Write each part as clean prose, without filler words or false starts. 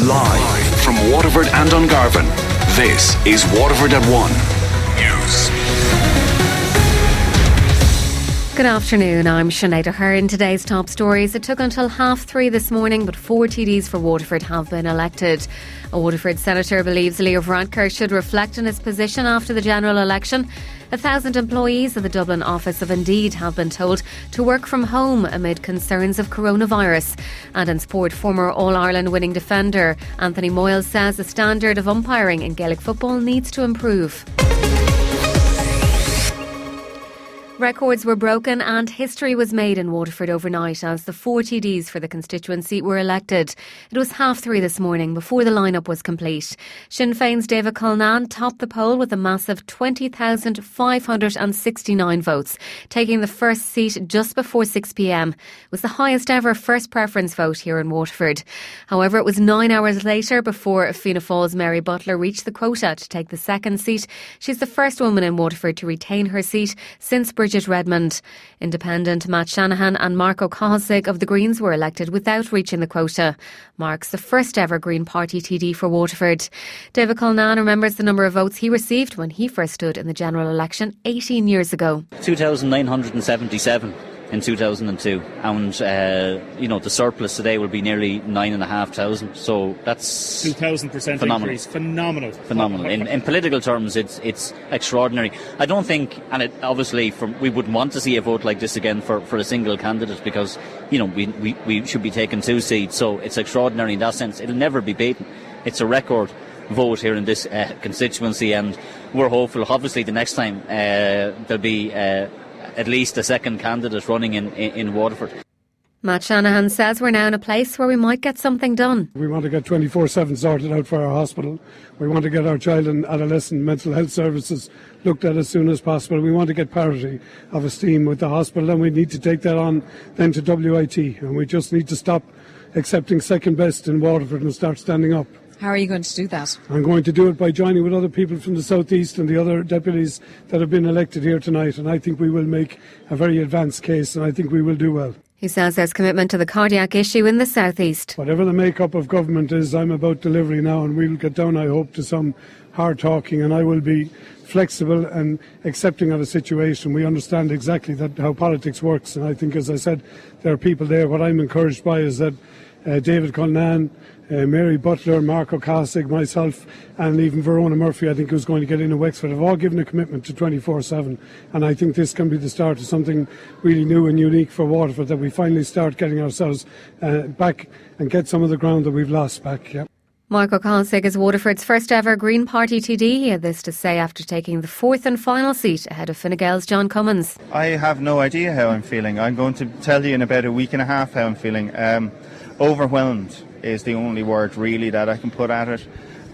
Live from Waterford and Dungarvan, this is Waterford at 1 News. Good afternoon, I'm Sinead. Aherne. Today's top stories. It took until 3:30 this morning, but 4 TDs for Waterford have been elected. A Waterford senator believes Leo Varadkar should reflect on his position after the general election. 1,000 employees of the Dublin office of Indeed have been told to work from home amid concerns of coronavirus. And in sport, former All-Ireland winning defender Anthony Moyles says the standard of umpiring in Gaelic football needs to improve. Records were broken and history was made in Waterford overnight as the 4 TDs for the constituency were elected. It was 3:30 this morning before the lineup was complete. Sinn Féin's David Cullinane topped the poll with a massive 20,569 votes, taking the first seat just before 6pm. It was the highest ever first preference vote here in Waterford. However, it was 9 hours later before Fianna Fáil's Mary Butler reached the quota to take the second seat. She's the first woman in Waterford to retain her seat since Bridget Redmond. Independent Matt Shanahan and Mark O'Cahig of the Greens were elected without reaching the quota. Mark's the first ever Green Party TD for Waterford. David Cullinane remembers the number of votes he received when he first stood in the general election 18 years ago. 2,977 in 2002, and the surplus today will be nearly 9,500. So that's 2,000% increase. Phenomenal. In political terms, it's extraordinary. I don't think, and obviously, we wouldn't want to see a vote like this again for a single candidate because we should be taking 2 seats. So it's extraordinary in that sense. It'll never be beaten. It's a record vote here in this constituency, and we're hopeful. Obviously, the next time there'll be at least a second candidate running in Waterford. Matt Shanahan says we're now in a place where we might get something done. We want to get 24/7 sorted out for our hospital. We want to get our child and adolescent mental health services looked at as soon as possible. We want to get parity of esteem with the hospital, and we need to take that on then to WIT. And we just need to stop accepting second best in Waterford and start standing up. How are you going to do that? I'm going to do it by joining with other people from the South East and the other deputies that have been elected here tonight, and I think we will make a very advanced case, and I think we will do well. He says there's commitment to the cardiac issue in the South East. Whatever the makeup of government is, I'm about delivery now, and we'll get down, I hope, to some hard talking, and I will be flexible and accepting of a situation. We understand exactly how politics works, and I think, as I said, there are people there. What I'm encouraged by is that David Cullinane, Mary Butler, Mark O'Cahig, myself, and even Verona Murphy, I think, who's going to get into Wexford, have all given a commitment to 24/7. And I think this can be the start of something really new and unique for Waterford, that we finally start getting ourselves back and get some of the ground that we've lost back. Yeah. Mark O'Cahig is Waterford's first ever Green Party TD. He had this to say after taking the 4th and final seat ahead of Fine Gael's John Cummins. I have no idea how I'm feeling. I'm going to tell you in about a week and a half how I'm feeling. Overwhelmed is the only word really that I can put at it.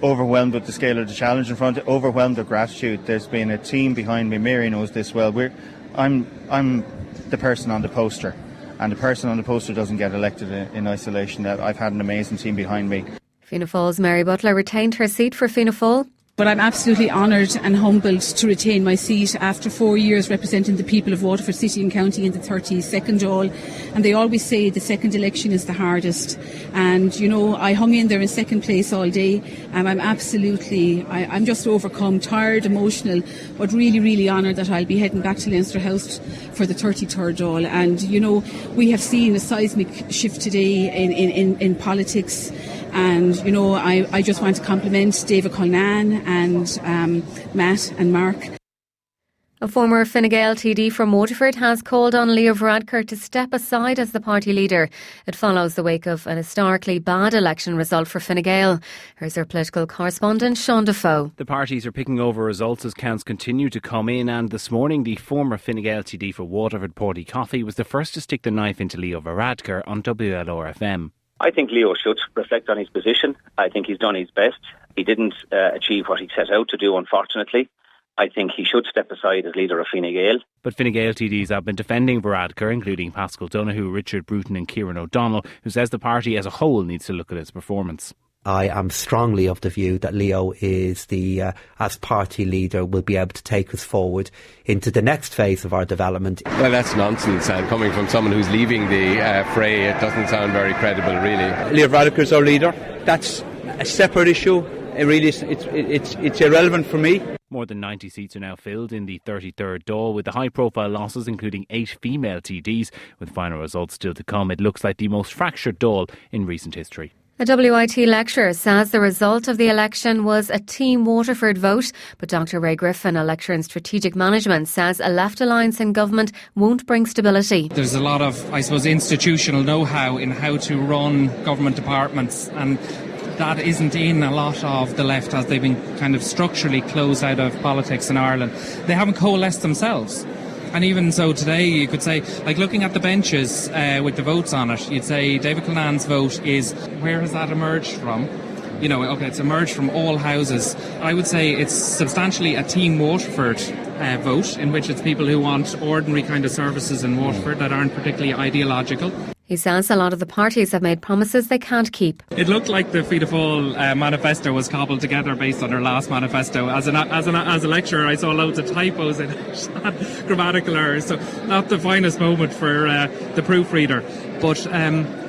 Overwhelmed with the scale of the challenge in front of it. Overwhelmed with gratitude. There's been a team behind me. Mary knows this well. I'm the person on the poster, and the person on the poster doesn't get elected in isolation. I've had an amazing team behind me. Fianna Fáil's Mary Butler retained her seat for Fianna Fáil. But I'm absolutely honoured and humbled to retain my seat after 4 years representing the people of Waterford City and County in the 32nd Dáil. And they always say the second election is the hardest. And, I hung in there in second place all day. And I'm just overcome, tired, emotional, but really, really honoured that I'll be heading back to Leinster House for the 33rd Dáil. And, we have seen a seismic shift today in politics. And, I just want to compliment David Cullinane and Matt and Mark. A former Fine Gael TD from Waterford has called on Leo Varadkar to step aside as the party leader. It follows the wake of an historically bad election result for Fine Gael. Here's our political correspondent, Sean Defoe. The parties are picking over results as counts continue to come in, and this morning the former Fine Gael TD for Waterford, Porty Coffey, was the first to stick the knife into Leo Varadkar on WLR-FM. I think Leo should reflect on his position. I think he's done his best. He didn't achieve what he set out to do, unfortunately. I think he should step aside as leader of Fine Gael. But Fine Gael TDs have been defending Varadkar, including Pascal Donoghue, Richard Bruton and Kieran O'Donnell, who says the party as a whole needs to look at its performance. I am strongly of the view that Leo is as party leader, will be able to take us forward into the next phase of our development. Well, that's nonsense. And coming from someone who's leaving the fray, it doesn't sound very credible, really. Leo Varadkar's our leader. That's a separate issue. It really is, it's irrelevant for me. More than 90 seats are now filled in the 33rd Dáil, with the high-profile losses including 8 female TDs. With final results still to come, it looks like the most fractured Dáil in recent history. A WIT lecturer says the result of the election was a Team Waterford vote, but Dr Ray Griffin, a lecturer in strategic management, says a left alliance in government won't bring stability. There's a lot of, I suppose, institutional know-how in how to run government departments, and that isn't in a lot of the left, as they've been kind of structurally closed out of politics in Ireland. They haven't coalesced themselves. And even so today, you could say, like looking at the benches with the votes on it, you'd say David Cullinan's vote is, where has that emerged from? You know, okay, it's emerged from all houses. I would say it's substantially a Team Waterford vote, in which it's people who want ordinary kind of services in Waterford that aren't particularly ideological. He says a lot of the parties have made promises they can't keep. It looked like the Fianna Fáil manifesto was cobbled together based on their last manifesto. As a lecturer, I saw loads of typos in it, grammatical errors. So not the finest moment for the proofreader. But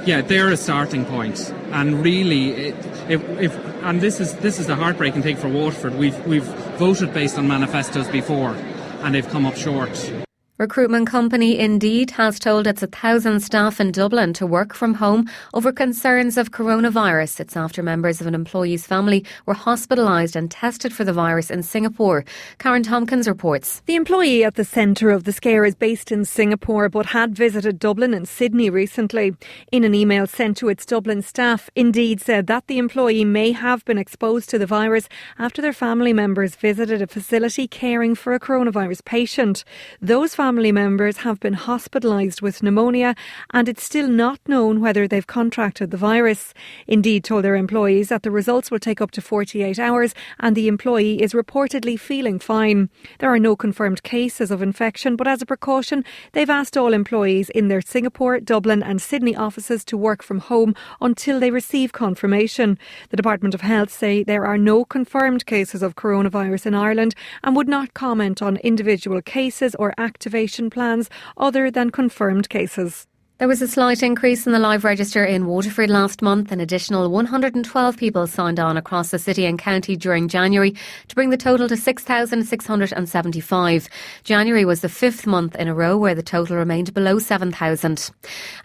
yeah, they're a starting point. And really, and this is the heartbreaking thing for Waterford. We've voted based on manifestos before, and they've come up short. Recruitment company Indeed has told its 1,000 staff in Dublin to work from home over concerns of coronavirus. It's after members of an employee's family were hospitalised and tested for the virus in Singapore. Karen Tompkins reports. The employee at the centre of the scare is based in Singapore but had visited Dublin and Sydney recently. In an email sent to its Dublin staff, Indeed said that the employee may have been exposed to the virus after their family members visited a facility caring for a coronavirus patient. Those family members have been hospitalised with pneumonia, and it's still not known whether they've contracted the virus. Indeed told their employees that the results will take up to 48 hours and the employee is reportedly feeling fine. There are no confirmed cases of infection, but as a precaution, they've asked all employees in their Singapore, Dublin and Sydney offices to work from home until they receive confirmation. The Department of Health say there are no confirmed cases of coronavirus in Ireland and would not comment on individual cases or activation plans other than confirmed cases. There was a slight increase in the live register in Waterford last month. An additional 112 people signed on across the city and county during January to bring the total to 6,675. January was the 5th month in a row where the total remained below 7,000.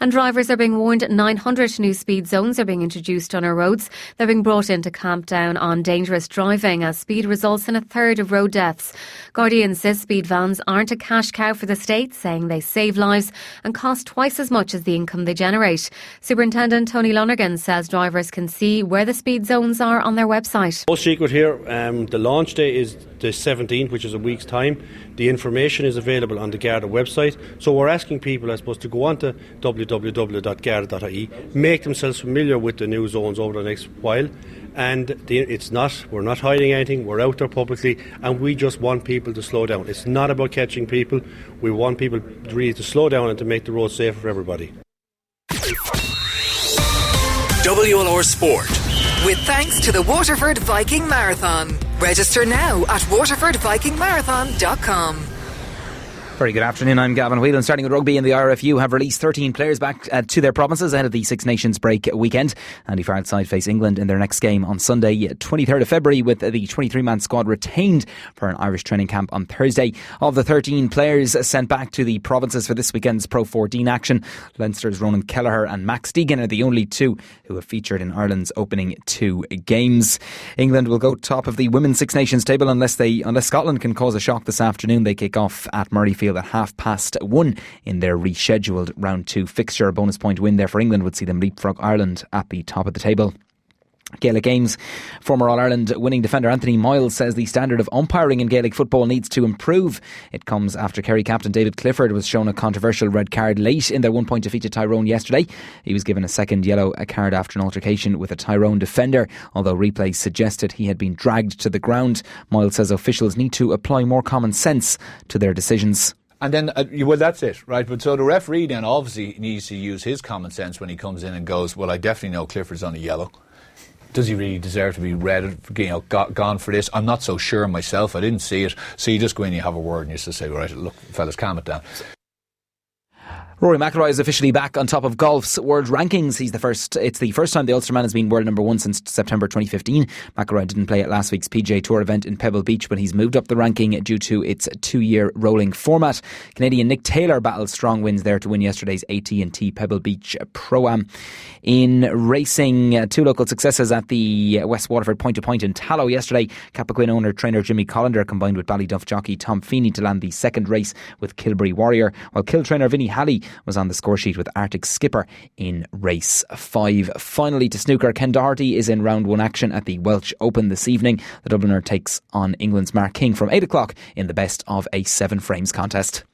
And drivers are being warned 900 new speed zones are being introduced on our roads. They're being brought in to clamp down on dangerous driving as speed results in a third of road deaths. Gardaí insists speed vans aren't a cash cow for the state, saying they save lives and cost twice as much as the income they generate. Superintendent Tony Lonergan says drivers can see where the speed zones are on their website. No secret here, the launch day is the 17th, which is a week's time. The information is available on the Garda website, so we're asking people, I suppose, to go on to www.garda.ie, make themselves familiar with the new zones over the next while. And we're not hiding anything, we're out there publicly, and we just want people to slow down. It's not about catching people, we want people really to slow down and to make the road safer for everybody. WLR Sport. With thanks to the Waterford Viking Marathon. Register now at waterfordvikingmarathon.com. Very good afternoon, I'm Gavin. Whelan. Starting with rugby, and the RFU have released 13 players back to their provinces ahead of the Six Nations break weekend. Andy Farrell's side face England in their next game on Sunday, 23rd of February, with the 23-man squad retained for an Irish training camp on Thursday. Of the 13 players sent back to the provinces for this weekend's Pro 14 action, Leinster's Ronan Kelleher and Max Deegan are the only two who have featured in Ireland's opening two games. England will go top of the Women's Six Nations table unless Scotland can cause a shock this afternoon. They kick off at Murrayfield at 1:30 in their rescheduled round 2 fixture. A bonus point win there for England would see them leapfrog Ireland at the top of the table. Gaelic Games. Former All-Ireland winning defender Anthony Moyle says the standard of umpiring in Gaelic football needs to improve. It comes after Kerry captain David Clifford was shown a controversial red card late in their 1-point defeat to Tyrone yesterday. He was given a second yellow card after an altercation with a Tyrone defender, although replays suggested he had been dragged to the ground. Moyle says officials need to apply more common sense to their decisions. And then, well, that's it, right? But so the referee then obviously needs to use his common sense when he comes in and goes, well, I definitely know Clifford's on a yellow. Does he really deserve to be red, gone for this? I'm not so sure myself. I didn't see it. So you just go in, you have a word, and you just say, right, look, fellas, calm it down. Rory McIlroy is officially back on top of golf's world rankings. It's the first time the Ulsterman has been world number one since September 2015. McIlroy didn't play at last week's PGA Tour event in Pebble Beach, but he's moved up the ranking due to its 2-year rolling format. Canadian Nick Taylor battled strong wins there to win yesterday's AT&T Pebble Beach Pro-Am. In racing, 2 local successes at the West Waterford point-to-point in Tallow yesterday. Cappoquin owner-trainer Jimmy Collender combined with Ballyduff jockey Tom Feeney to land the second race with Kilbury Warrior, while Kill trainer Vinnie Halley was on the score sheet with Arctic Skipper in race 5. Finally to snooker, Ken Doherty is in round 1 action at the Welsh Open this evening. The Dubliner takes on England's Mark King from 8 o'clock in the best of a 7 frames contest.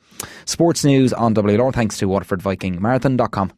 Sports news on WLR thanks to WaterfordVikingMarathon.com.